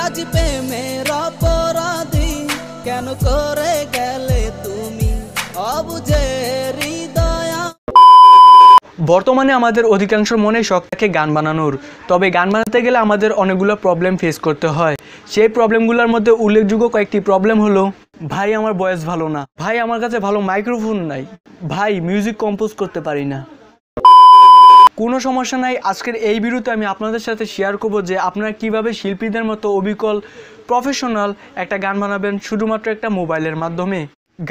আজ প্রেমের অপরাধী কেন করে গেলে তুমি অবুঝে হৃদয়। বর্তমানে আমাদের অধিকাংশ মনে শখ থাকে গান বানানোর, তবে গান বানাতে গেলে আমাদের অনেকগুলো প্রবলেম ফেস করতে হয়। সেই প্রবলেমগুলোর মধ্যে উল্লেখযোগ্য কয়েকটি প্রবলেম হলো, ভাই আমার ভয়েস ভালো না, ভাই আমার কাছে ভালো মাইক্রোফোন নাই, ভাই মিউজিক কম্পোজ করতে পারি না। কোনো সমস্যা নাই, আজকের এই ভিডিওতে আমি আপনাদের সাথে শেয়ার করব যে আপনারা কিভাবে শিল্পীদের মতো অবিকল প্রফেশনাল একটা গান বানাবেন শুধুমাত্র একটা মোবাইলের মাধ্যমে।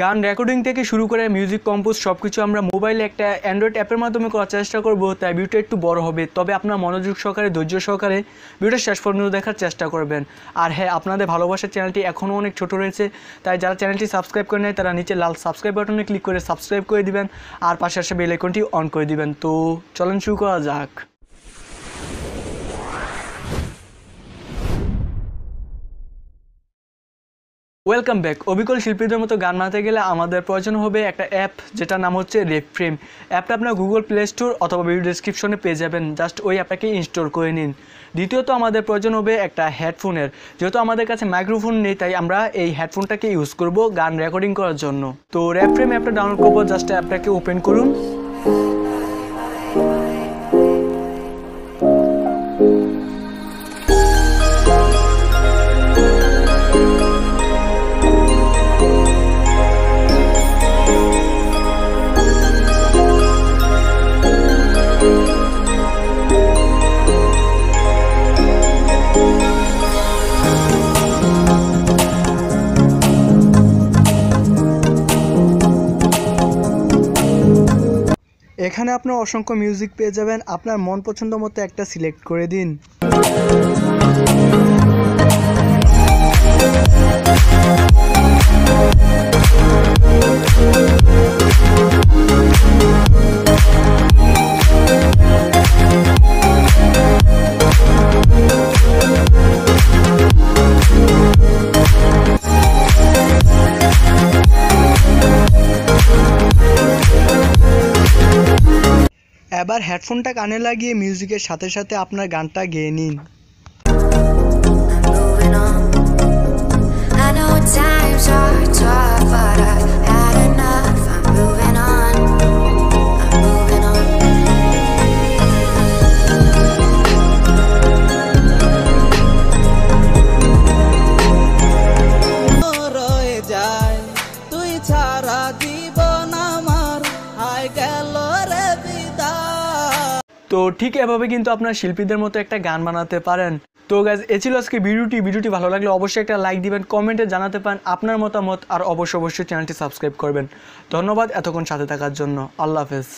গান রেকর্ডিং থেকে শুরু করে মিউজিক কম্পোজ সব কিছু আমরা মোবাইলে একটা অ্যান্ড্রয়েড অ্যাপের মাধ্যমে করার চেষ্টা করব। তাই ভিডিওটা একটু বড় হবে, তবে আপনার মনোযোগ সহকারে ধৈর্য সহকারে ভিডিওটা শেষ পর্যন্ত দেখার চেষ্টা করবেন। আর হ্যাঁ, আপনাদের ভালোবাসার চ্যানেলটি এখনও অনেক ছোট রয়েছে, তাই যারা চ্যানেলটি সাবস্ক্রাইব করে নেয় তারা নিচে লাল সাবস্ক্রাইব বাটনে ক্লিক করে সাবস্ক্রাইব করে দিবেন আর পাশে আসা বেল আইকনটি অন করে দিবেন। তো চলেন শুরু করা যাক। Welcome back. অবিকল শিল্পীদের মতো গান বানাতে গেলে আমাদের প্রয়োজন হবে একটা অ্যাপ, যেটার নাম হচ্ছে রেফ্রেম। অ্যাপটা আপনার গুগল প্লে স্টোর অথবা ভিডিও ডেসক্রিপশনে পেয়ে যাবেন, জাস্ট ওই অ্যাপটাকে ইনস্টল করে নিন। দ্বিতীয়ত আমাদের প্রয়োজন হবে একটা হেডফোনের। যেহেতু আমাদের কাছে মাইক্রোফোন নেই, তাই আমরা এই হেডফোনটাকে ইউজ করব গান রেকর্ডিং করার জন্য। তো রেফ্রেম অ্যাপটা ডাউনলোড করবো, জাস্ট অ্যাপটাকে ওপেন করুন। এখানে আপনার অসংখ্য মিউজিক পেয়ে যাবেন, আপনার মন পছন্দ মতো একটা সিলেক্ট করে দিন। এবার হেডফোনটা কানে লাগিয়ে মিউজিকের সাথে সাথে আপনার গানটা গেয়ে নিন। রয়ে যায় তুই ছাড়া জীবন আমার হায় গেল রে বিদায়। তো ঠিক এভাবে কিন্তু আপনার শিল্পীদের মতো একটা গান বানাতে পারেন। তো গাইজ, এ ছিল আজকে ভিডিওটি ভালো লাগলে অবশ্যই একটা লাইক দিবেন, কমেন্টে জানাতে পারেন আপনার মতামত, আর অবশ্যই চ্যানেলটি সাবস্ক্রাইব করবেন। ধন্যবাদ এতক্ষণ সাথে থাকার জন্য। আল্লাহ হাফেজ।